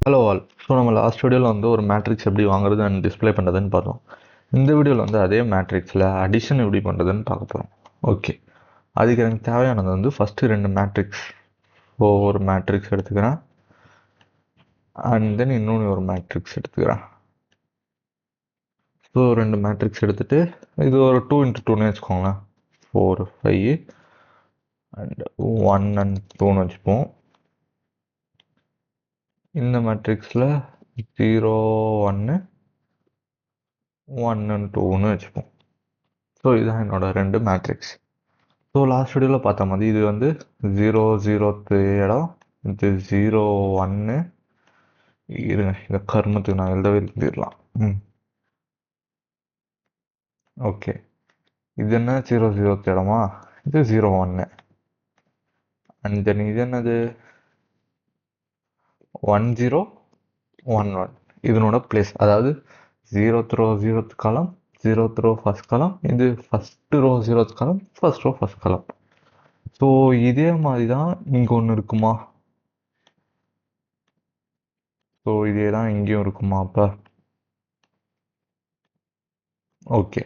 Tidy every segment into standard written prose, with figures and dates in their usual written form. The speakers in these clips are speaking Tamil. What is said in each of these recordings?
Hello all. ஸோ நம்ம லாஸ்ட் வீடியோவில் வந்து ஒரு மேட்ரிக்ஸ் எப்படி வாங்குறது அண்ட் டிஸ்ப்ளே பண்ணுறதுன்னு பார்த்தோம். இந்த வீடியோவில் வந்து அதே மேட்ரிக்ஸில் அடிஷன் எப்படி பண்ணுறதுன்னு பார்க்க போகிறோம். ஓகே, அதுக்கு எனக்கு தேவையானது வந்து ஃபஸ்ட்டு ரெண்டு மேட்ரிக்ஸ். ஸோ ஒரு மேட்ரிக்ஸ் எடுத்துக்கிறேன், அண்ட் தென் இன்னொன்று ஒரு மேட்ரிக்ஸ் எடுத்துக்கிறேன். ஸோ ரெண்டு மேட்ரிக்ஸ் எடுத்துகிட்டு இது ஒரு 2x2ன்னு வச்சுக்கோங்களேன். 4 5 அண்ட் 1 அண்ட் 2ன்னு வச்சுப்போம். இந்த மேட்ரிக்ஸில் 0 1 1 அண்ட் 2ன்னு வச்சுப்போம். ஸோ இதுதான் என்னோட ரெண்டு மேட்ரிக்ஸ். ஸோ லாஸ்ட் வீடியோவில் பார்த்த மாதிரி இது வந்து 0 0th இடம், இது 0 1. இருங்க, இந்த கர்மத்துக்கு நான் எழுதவே எழுதிடலாம். ஓகே, இது என்ன 0 0th இடமா, இது 0 1. அண்ட் தென் இது என்னது 1 0 1 1. இதனோட பிளேஸ், அதாவது 0th row 0th column, 0th row first column, இது first row 0th column, first row first column. So இதே மாதிரி தான் இங்கே ஒன்று இருக்குமா? ஸோ இதே தான் இங்கேயும் இருக்குமா? அப்போ ஓகே,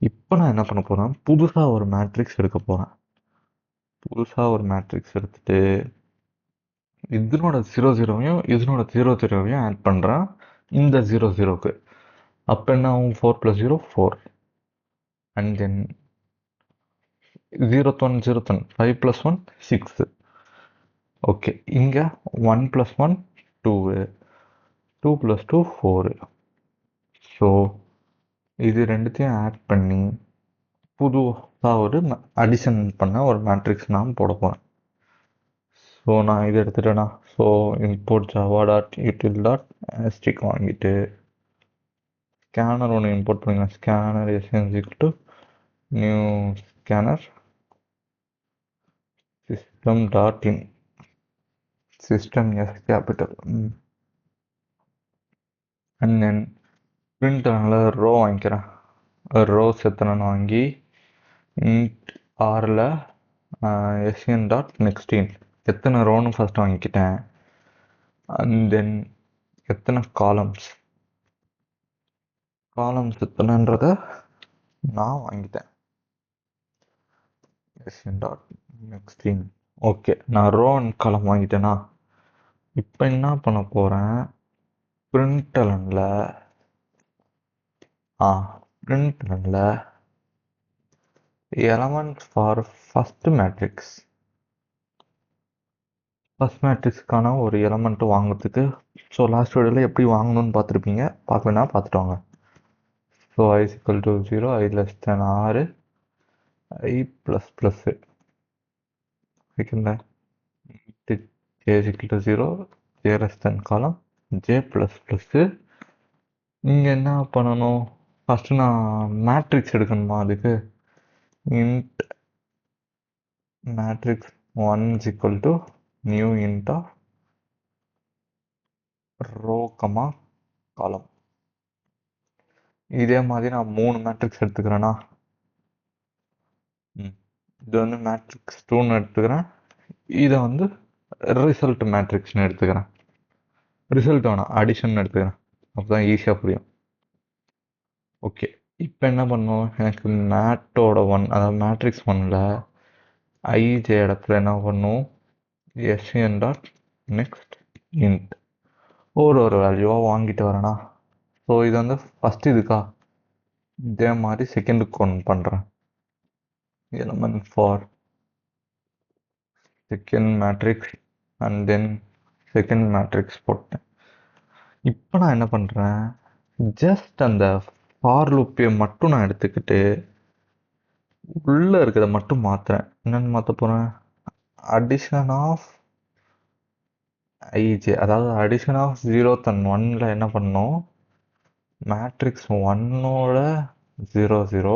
இப்போ நான் என்ன பண்ண போகிறேன், புதுசாக ஒரு மேட்ரிக்ஸ் எடுக்க போகிறேன். புதுசாக ஒரு மேட்ரிக்ஸ் எடுத்துகிட்டு இதனோட 0 0வையும் இதனோட 0 0வையும் ஆட் பண்ணுறேன் இந்த 0 0க்கு. அப்போ என்ன ஆகும், 4 + 0 4. And then 0th 1 0th 1 5 + 1 6. Okay, இங்கே 1 + 1 2, 2 + 2 4. ஸோ இது ரெண்டுத்தையும் ஆட் பண்ணி புதுசாக ஒரு அடிஷன் பண்ண ஒரு மேட்ரிக்ஸ் நான் போட போகிறேன். ஸோ நான் இது எடுத்துட்டேன்னா, ஸோ இம்போர்ட் java.util.astic வாங்கிட்டு ஸ்கேனர் ஒன்று இம்போர்ட் பண்ணிக்கலாம். Scanner = new scanner system.in system s capital. And then பிரிண்டரில் ரோ வாங்கிக்கிறேன். ரோஸ் எத்தனைன்னு வாங்கி இன்ட் ஆரில் sn.nextin எத்தனை ரோன்னு ஃபஸ்ட்டு வாங்கிக்கிட்டேன். அண்ட் தென் எத்தனை காலம்ஸ் எத்தனைன்றதை நான் வாங்கிட்டேன். sn.nextin. ஓகே, நான் ரோ அண்ட் காலம் வாங்கிட்டேன்னா இப்போ என்ன பண்ண போகிறேன், பிரிண்டரில் element for first matrix. First மேட்ரிக்ஸ்க்கான ஒரு எலமெண்ட் வாங்குறதுக்கு, ஸோ லாஸ்ட் வீடியோவில் எப்படி வாங்கணும்னு பார்த்துருப்பீங்க. பார்க்கலன்னா பார்த்துட்டு வாங்க. ஸோ i = 0, i <6, i ++ ஓகேங்களா. j = 0, j column, j ++. இங்கே என்ன பண்ணணும், ஃபஸ்ட்டு நான் மேட்ரிக்ஸ் எடுக்கணுமா, அதுக்கு int matrix 1 = new int of row, column. இதே மாதிரி நான் 3 மேட்ரிக்ஸ் எடுத்துக்கிறேன்னா, இது வந்து மேட்ரிக்ஸ் 2ன்னு எடுத்துக்கிறேன், இதை வந்து ரிசல்ட் மேட்ரிக்ஸ்னு எடுத்துக்கிறேன். ரிசல்ட் வேணாம், அடிஷன் எடுத்துக்கிறேன், அப்போ தான் ஈஸியாக புரியும். ஓகே, இப்போ என்ன பண்ணணும், எனக்கு மேட்டோட 1, அதாவது மேட்ரிக்ஸ் 1ல் ஐஜே இடத்துல என்ன பண்ணும், sn.next int ஒரு வேல்யூவாக வாங்கிட்டு வரேனா. ஸோ இது வந்து ஃபஸ்ட்டு இதுக்கா, இதே மாதிரி செகண்டுக்கு ஒன்று பண்ணுறேன். Element for second matrix and then second matrix போட்டேன். இப்போ நான் என்ன பண்ணுறேன், ஜஸ்ட் அந்த ஃபார் லூப்பை மட்டும் நான் எடுத்துக்கிட்டு உள்ளே இருக்கிறத மட்டும் மாற்றுறேன். என்னென்னு மாற்ற போகிறேன், அடிஷன் ஆஃப் ஐஜே, அதாவது அடிஷன் ஆஃப் 0th and 1ல் என்ன பண்ணணும், மேட்ரிக்ஸ் 1ஓட 0 0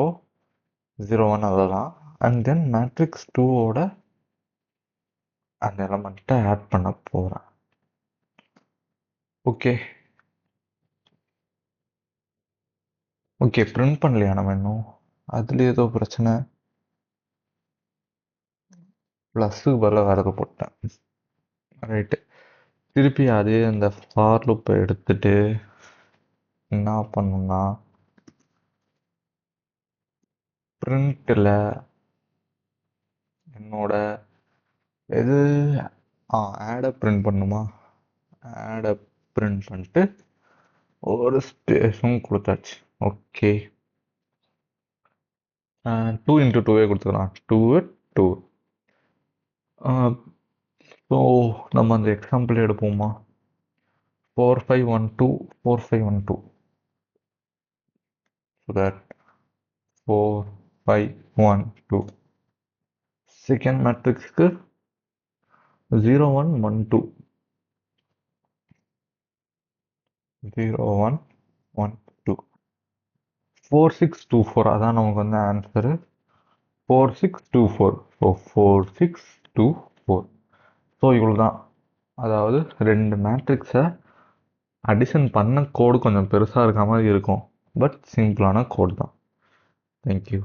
0 1 அதெல்லாம், அண்ட் தென் மேட்ரிக்ஸ் 2ஓட அந்த எலமெண்ட்டை ஆட் பண்ண போகிறேன். ஓகே ஓகே, பிரிண்ட் பண்ணலையா நம்ம இன்னும், அதில் ஏதோ பிரச்சனை, ப்ளஸ்ஸுக்கு பதிலாக வேறு ஏதோ போட்டேன். ரைட்டு, திருப்பி அதே அந்த ஃபார் லூப்பை எடுத்துட்டு என்ன பண்ணணும்னா பிரிண்ட்டில் என்னோட எது ஆடை பிரிண்ட் பண்ணுமா, ஆடை பிரிண்ட் பண்ணிட்டு ஒரு ஸ்பேஸும் கொடுத்தாச்சு. ஓகே, 2 இன்ட்டு 2வே கொடுத்துக்கலாம். 2 2. ஸோ நம்ம அந்த எக்ஸாம்பிள் எடுப்போமா, 4512 4512. ஸோ தட் 4512 செகண்ட் மேட்ரிக்ஸ்க்கு 0112 0112 4624. அதான் நமக்கு வந்து ஆன்சரு 4624. ஸோ 4624. ஸோ இவ்வளோ தான். அதாவது ரெண்டு மேட்ரிக்ஸை அடிஷன் பண்ண கோடு கொஞ்சம் பெருசாக இருக்க மாதிரி இருக்கும், பட் சிம்பிளான கோட் தான். தேங்க்யூ.